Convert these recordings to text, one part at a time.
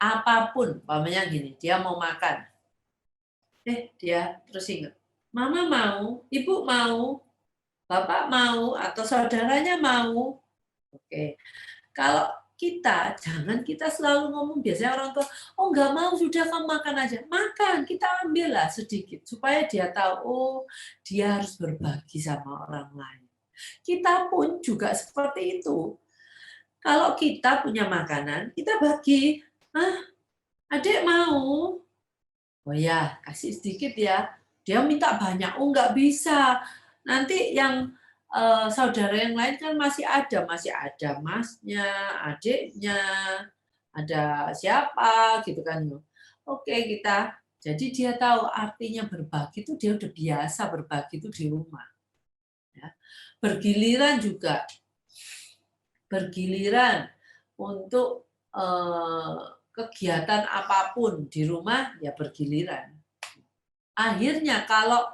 apapun, umpamanya gini, dia mau makan, dia terus ingat, mama mau, ibu mau, bapak mau, atau saudaranya mau. Oke, kalau kita, jangan kita selalu ngomong, biasanya orang tua, oh nggak mau, sudah kamu makan aja. Makan, kita ambillah sedikit, supaya dia tahu, oh dia harus berbagi sama orang lain. Kita pun juga seperti itu. Kalau kita punya makanan, kita bagi. Ah, adik mau? Oh ya, kasih sedikit ya. Dia minta banyak, oh nggak bisa. Nanti yang saudara yang lain kan masih ada masnya, adiknya, ada siapa gitu kan. Oke kita, jadi dia tahu artinya berbagi itu dia udah biasa berbagi itu di rumah. Ya. Bergiliran juga, bergiliran untuk kegiatan apapun di rumah ya bergiliran. Akhirnya kalau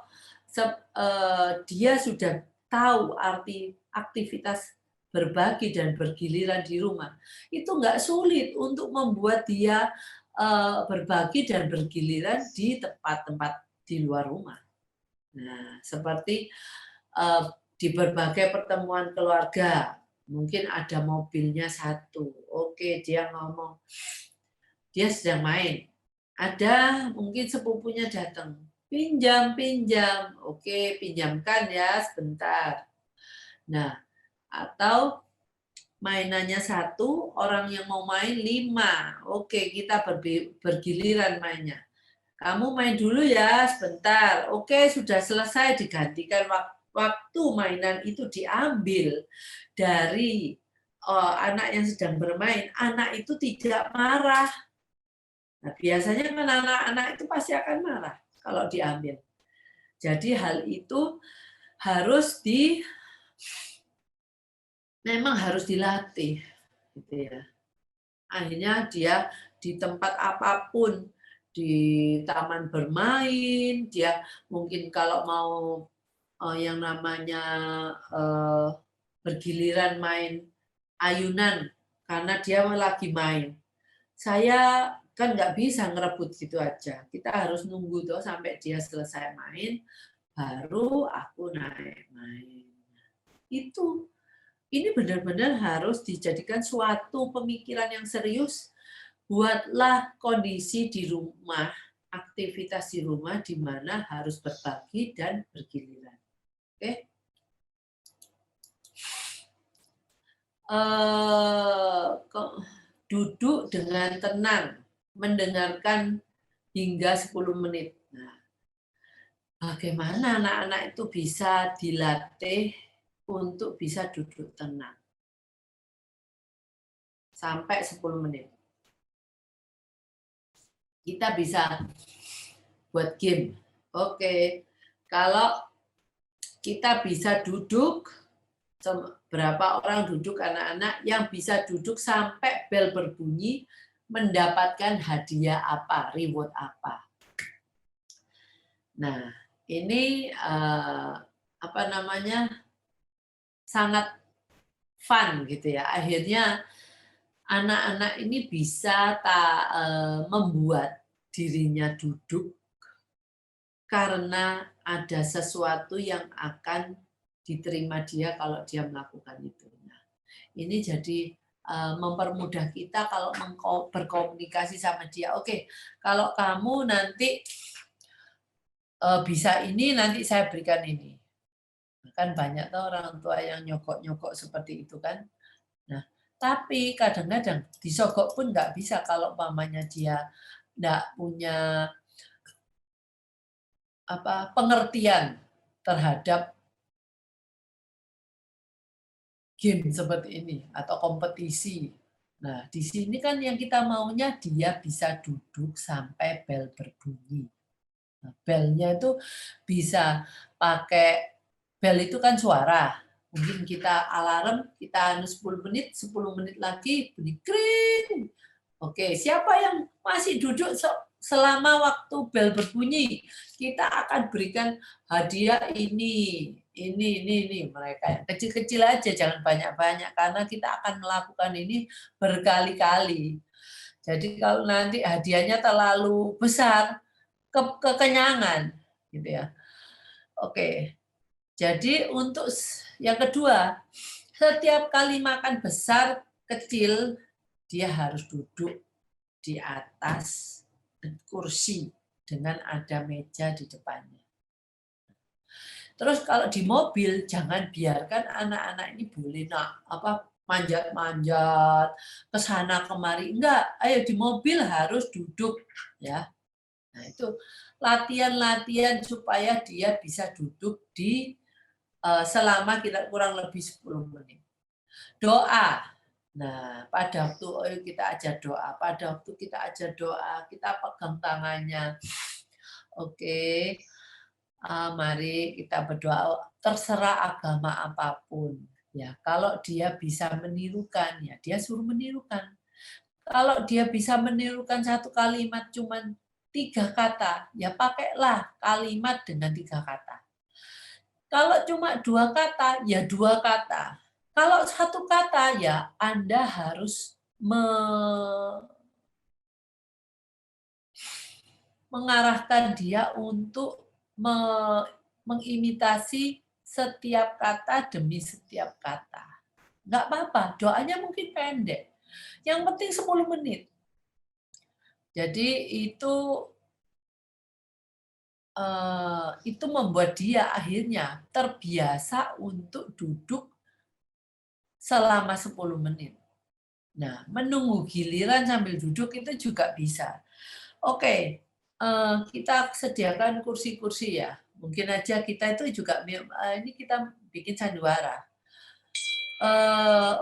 dia sudah tahu arti aktivitas berbagi dan bergiliran di rumah, itu nggak sulit untuk membuat dia berbagi dan bergiliran di tempat-tempat di luar rumah. Nah, seperti di berbagai pertemuan keluarga, mungkin ada mobilnya satu, oke dia ngomong, dia sedang main, ada mungkin sepupunya datang, pinjam, pinjam. Oke, pinjamkan ya sebentar. Nah, atau mainannya satu, orang yang mau main 5. Oke, kita bergiliran mainnya. Kamu main dulu ya sebentar. Oke, sudah selesai, digantikan waktu mainan itu diambil dari anak yang sedang bermain. Anak itu tidak marah. Nah, biasanya kan anak-anak itu pasti akan marah kalau diambil. Jadi hal itu harus memang harus dilatih, gitu ya. Akhirnya dia di tempat apapun, di taman bermain, dia mungkin kalau mau yang namanya bergiliran main ayunan karena dia lagi main. Saya kan nggak bisa ngerebut gitu aja. Kita harus nunggu tuh sampai dia selesai main, baru aku naik main. Itu ini benar-benar harus dijadikan suatu pemikiran yang serius. Buatlah kondisi di rumah, aktivitas di rumah di mana harus berbagi dan bergiliran. Oke? Duduk dengan tenang, mendengarkan hingga 10 menit. Nah, bagaimana anak-anak itu bisa dilatih untuk bisa duduk tenang sampai 10 menit. Kita bisa buat game. Oke, kalau kita bisa duduk, berapa orang duduk anak-anak yang bisa duduk sampai bel berbunyi mendapatkan hadiah apa, reward apa. Nah, ini apa namanya sangat fun gitu ya. Akhirnya anak-anak ini bisa membuat dirinya duduk karena ada sesuatu yang akan diterima dia kalau dia melakukan itu. Nah, ini jadi mempermudah kita kalau berkomunikasi sama dia. Oke, kalau kamu nanti bisa ini, nanti saya berikan ini. Kan banyak tuh orang tua yang nyogok-nyogok seperti itu kan. Nah, tapi kadang-kadang disogok pun nggak bisa kalau mamanya dia nggak punya pengertian terhadap game seperti ini atau kompetisi. Nah, di sini kan yang kita maunya dia bisa duduk sampai bel berbunyi. Nah, belnya itu bisa pakai bel itu kan suara. Mungkin kita alarm, kita 10 menit, 10 menit lagi bunyi kring. Oke, siapa yang masih duduk selama waktu bel berbunyi? Kita akan berikan hadiah ini mereka yang kecil-kecil aja, jangan banyak-banyak karena kita akan melakukan ini berkali-kali. Jadi kalau nanti hadiahnya terlalu besar, kekenyangan, gitu ya. Oke. Jadi untuk yang kedua, setiap kali makan besar, kecil, dia harus duduk di atas kursi dengan ada meja di depannya. Terus kalau di mobil, jangan biarkan anak-anak ini boleh manjat-manjat ke sana kemari. Enggak, ayo di mobil harus duduk ya. Nah, itu latihan-latihan supaya dia bisa duduk di selama kita kurang lebih 10 menit. Doa. Nah, pada waktu kita ajar doa, pada waktu kita ajar doa, kita pegang tangannya. Oke. Mari kita berdoa, terserah agama apapun. Ya, kalau dia bisa menirukan, ya dia suruh menirukan. Kalau dia bisa menirukan satu kalimat cuman 3 kata, ya pakailah kalimat dengan 3 kata. Kalau cuma 2 kata, ya 2 kata. Kalau 1 kata, ya Anda harus mengarahkan dia untuk mengimitasi setiap kata demi setiap kata. Nggak apa-apa, doanya mungkin pendek. Yang penting 10 menit. Jadi itu membuat dia akhirnya terbiasa untuk duduk selama 10 menit. Nah, menunggu giliran sambil duduk itu juga bisa. Oke, kita sediakan kursi-kursi ya. Mungkin aja kita itu juga ini kita bikin sandiwara.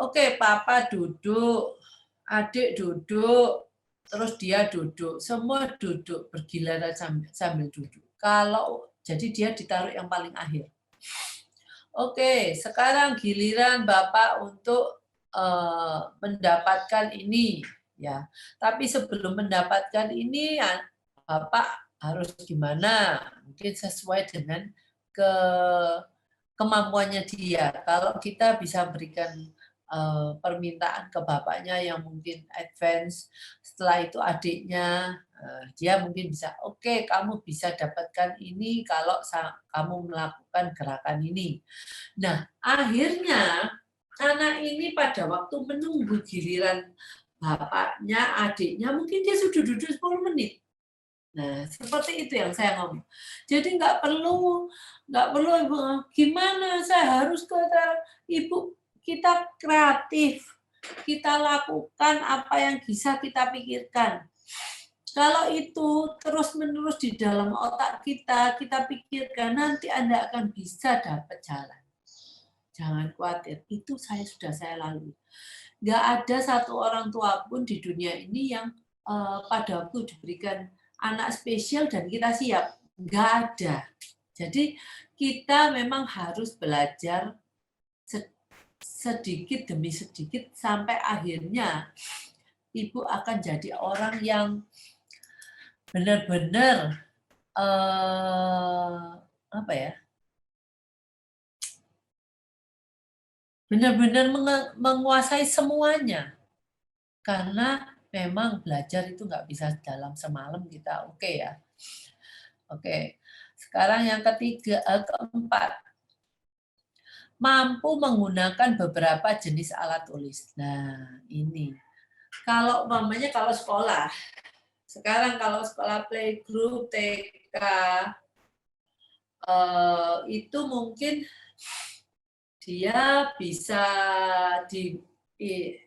Oke, papa duduk, adik duduk, terus dia duduk, semua duduk bergiliran sambil duduk. Jadi dia ditaruh yang paling akhir. Oke, sekarang giliran Bapak untuk mendapatkan ini, ya. Tapi sebelum mendapatkan ini, ya, Bapak harus gimana? Mungkin sesuai dengan kemampuannya dia. Kalau kita bisa berikan permintaan ke bapaknya yang mungkin advance, setelah itu adiknya, dia mungkin bisa, oke, kamu bisa dapatkan ini kalau kamu melakukan gerakan ini. Nah, akhirnya anak ini pada waktu menunggu giliran bapaknya, adiknya, mungkin dia sudah duduk 10 menit. Nah, seperti itu yang saya ngomong. Jadi nggak perlu gimana saya harus kata ibu, kita kreatif, kita lakukan apa yang bisa kita pikirkan. Kalau itu terus-menerus di dalam otak kita pikirkan, nanti Anda akan bisa dapat jalan. Jangan khawatir, itu sudah saya lalui. Nggak ada satu orang tua pun di dunia ini yang pada waktu diberikan anak spesial dan kita siap. Nggak ada. Jadi kita memang harus belajar sedikit demi sedikit sampai akhirnya ibu akan jadi orang yang benar-benar apa ya? Benar-benar menguasai semuanya. Karena memang belajar itu nggak bisa dalam semalam kita oke ya. Oke. Sekarang yang keempat. Mampu menggunakan beberapa jenis alat tulis. Nah, ini. Kalau umpamanya kalau sekolah. Sekarang kalau sekolah playgroup, TK, itu mungkin dia bisa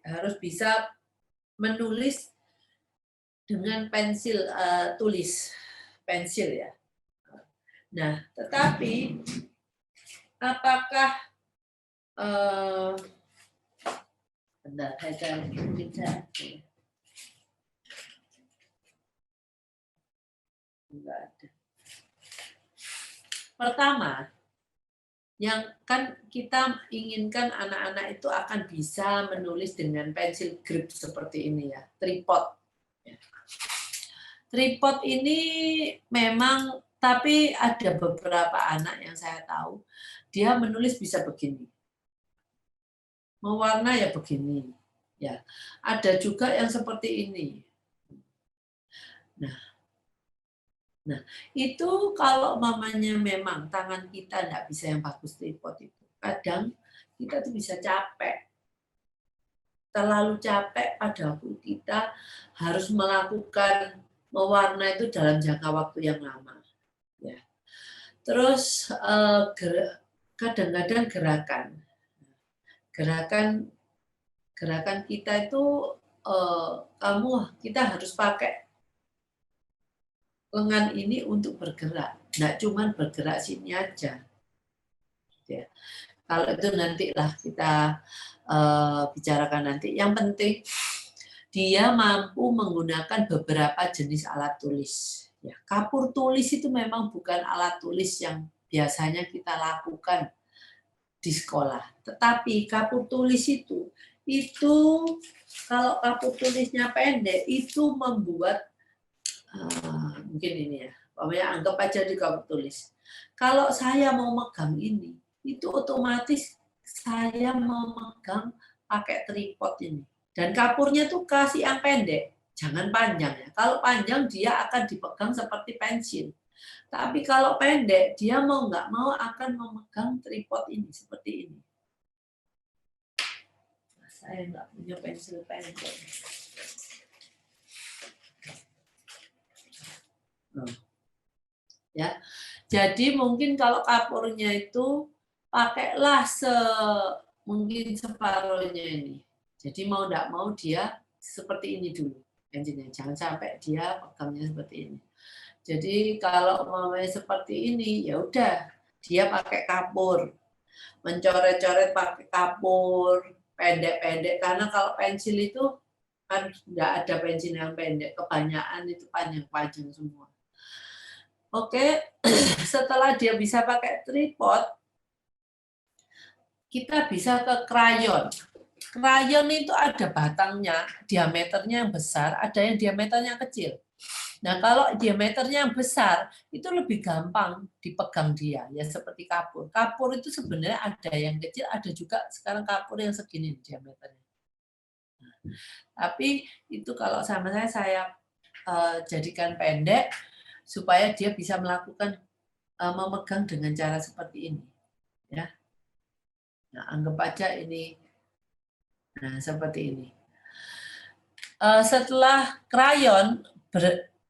harus bisa menulis dengan pensil tulis pensil ya. Nah, tetapi apakah bentar, saya bisa enggak ada. Pertama, yang kan kita inginkan anak-anak itu akan bisa menulis dengan pensil grip seperti ini ya, tripod. Tripod ini memang, tapi ada beberapa anak yang saya tahu, dia menulis bisa begini. Mewarna ya begini. Ya. Ada juga yang seperti ini. Nah, itu kalau mamanya memang tangan kita nggak bisa yang bagus tripod itu, kadang kita tuh bisa capek. Terlalu capek pada waktu kita harus melakukan mewarna itu dalam jangka waktu yang lama. Ya. Terus kadang-kadang gerakan kita itu kita harus pakai lengan ini untuk bergerak, nggak cuma bergerak sini aja. Ya. Kalau itu nantilah kita bicarakan nanti. Yang penting dia mampu menggunakan beberapa jenis alat tulis. Ya, kapur tulis itu memang bukan alat tulis yang biasanya kita lakukan di sekolah. Tetapi kapur tulis itu kalau kapur tulisnya pendek itu membuat mungkin ini ya, pokoknya anggap aja di kapur tulis. Kalau saya mau megang ini, itu otomatis saya memegang pakai tripod ini. Dan kapurnya tuh kasih yang pendek, jangan panjang ya. Kalau panjang dia akan dipegang seperti pensil. Tapi kalau pendek, dia mau nggak mau akan memegang tripod ini seperti ini. Nah, saya nggak punya pensil pendek. Ya, jadi mungkin kalau kapurnya itu pakailah mungkin separuhnya ini. Jadi mau tidak mau dia seperti ini dulu pensilnya. Jangan sampai dia pegangnya seperti ini. Jadi kalau mau seperti ini, ya udah dia pakai kapur, mencoret-coret pakai kapur, pendek-pendek. Karena kalau pensil itu kan nggak ada pensil yang pendek, kebanyakan itu panjang-panjang semua. Oke, setelah dia bisa pakai tripod, kita bisa ke krayon. Krayon itu ada batangnya, diameternya yang besar, ada yang diameternya kecil. Nah, kalau diameternya yang besar, itu lebih gampang dipegang dia, ya seperti kapur. Kapur itu sebenarnya ada yang kecil, ada juga sekarang kapur yang segini diameternya. Nah, tapi itu kalau sama saya jadikan pendek, supaya dia bisa melakukan memegang dengan cara seperti ini. Ya. Nah, anggap aja ini, nah seperti ini. Setelah krayon,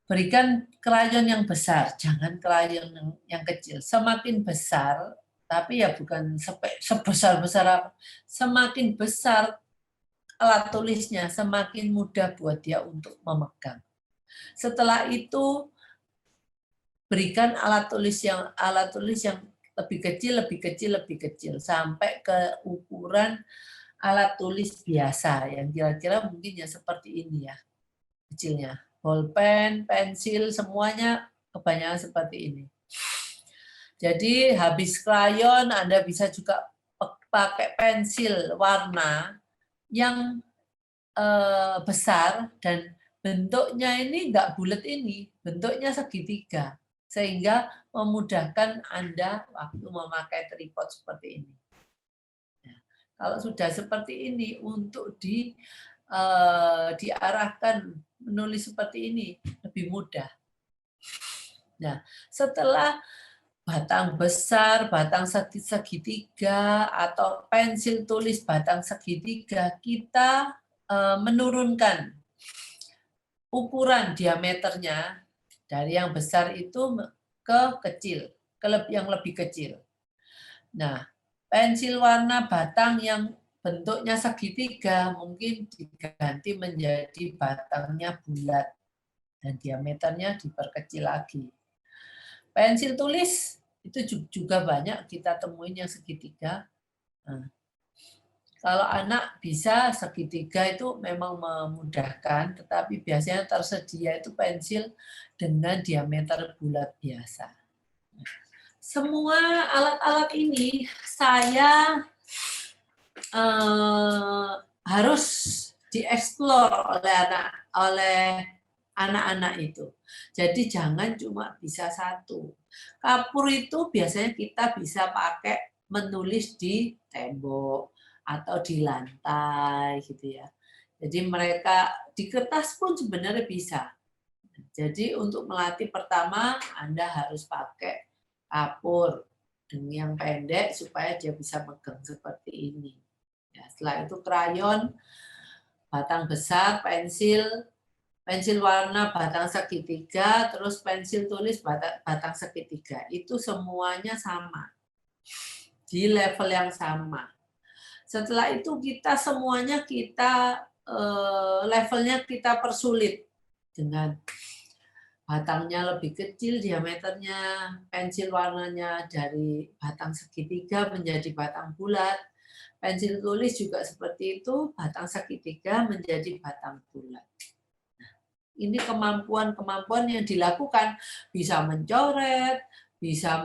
berikan krayon yang besar, jangan krayon yang kecil. Semakin besar, tapi ya bukan sebesar-besar apa. Semakin besar alat tulisnya, semakin mudah buat dia untuk memegang. Setelah itu berikan alat tulis yang lebih kecil sampai ke ukuran alat tulis biasa yang kira-kira mungkin ya seperti ini ya kecilnya. Bolpen, pensil, semuanya kebanyakan seperti ini. Jadi habis krayon Anda bisa juga pakai pensil warna yang besar dan bentuknya ini nggak bulat ini, bentuknya segitiga. Sehingga memudahkan Anda waktu memakai tripod seperti ini. Kalau sudah seperti ini, untuk diarahkan menulis seperti ini lebih mudah. Nah, setelah batang besar, batang segitiga, atau pensil tulis batang segitiga, kita menurunkan ukuran diameternya dari yang besar itu ke kecil, ke yang lebih kecil. Nah, pensil warna batang yang bentuknya segitiga mungkin diganti menjadi batangnya bulat dan diameternya diperkecil lagi. Pensil tulis itu juga banyak kita temuin yang segitiga. Nah, kalau anak bisa segitiga itu memang memudahkan, tetapi biasanya tersedia itu pensil dengan diameter bulat biasa. Semua alat-alat ini saya harus dieksplor oleh anak-anak itu. Jadi jangan cuma bisa satu. Kapur itu biasanya kita bisa pakai menulis di tembok atau di lantai gitu ya. Jadi mereka di kertas pun sebenarnya bisa. Jadi untuk melatih pertama Anda harus pakai kapur yang pendek supaya dia bisa megang seperti ini. Ya, setelah itu krayon, batang besar, pensil warna batang segitiga, terus pensil tulis batang segitiga. Itu semuanya sama, di level yang sama. Setelah itu kita semuanya levelnya kita persulit dengan batangnya lebih kecil diameternya, pensil warnanya dari batang segitiga menjadi batang bulat, pensil tulis juga seperti itu, batang segitiga menjadi batang bulat. Ini kemampuan-kemampuan yang dilakukan, bisa mencoret, bisa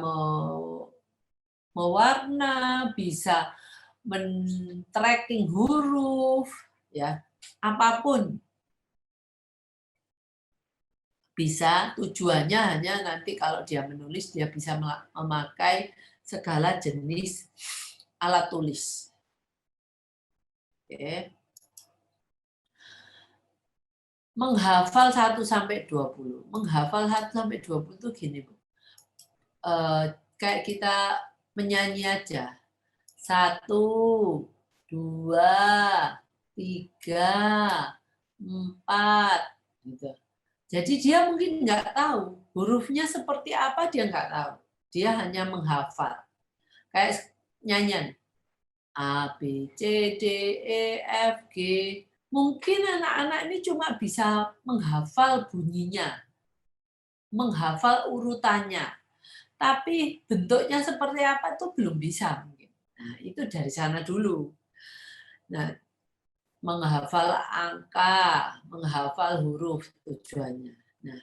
mewarna, bisa men-tracking huruf, ya, apapun bisa. Tujuannya hanya nanti kalau dia menulis dia bisa memakai segala jenis alat tulis. Oke. Menghafal 1 sampai 20. Menghafal 1 sampai 20 itu gini, Bu. Kayak kita menyanyi aja. 1, 2, 3, 4, gitu. Jadi dia mungkin nggak tahu hurufnya seperti apa, dia nggak tahu. Dia hanya menghafal. Kayak nyanyian A, B, C, D, E, F, G. Mungkin anak-anak ini cuma bisa menghafal bunyinya, menghafal urutannya. Tapi bentuknya seperti apa itu belum bisa. Nah, itu dari sana dulu. Nah, menghafal angka, menghafal huruf tujuannya. Nah,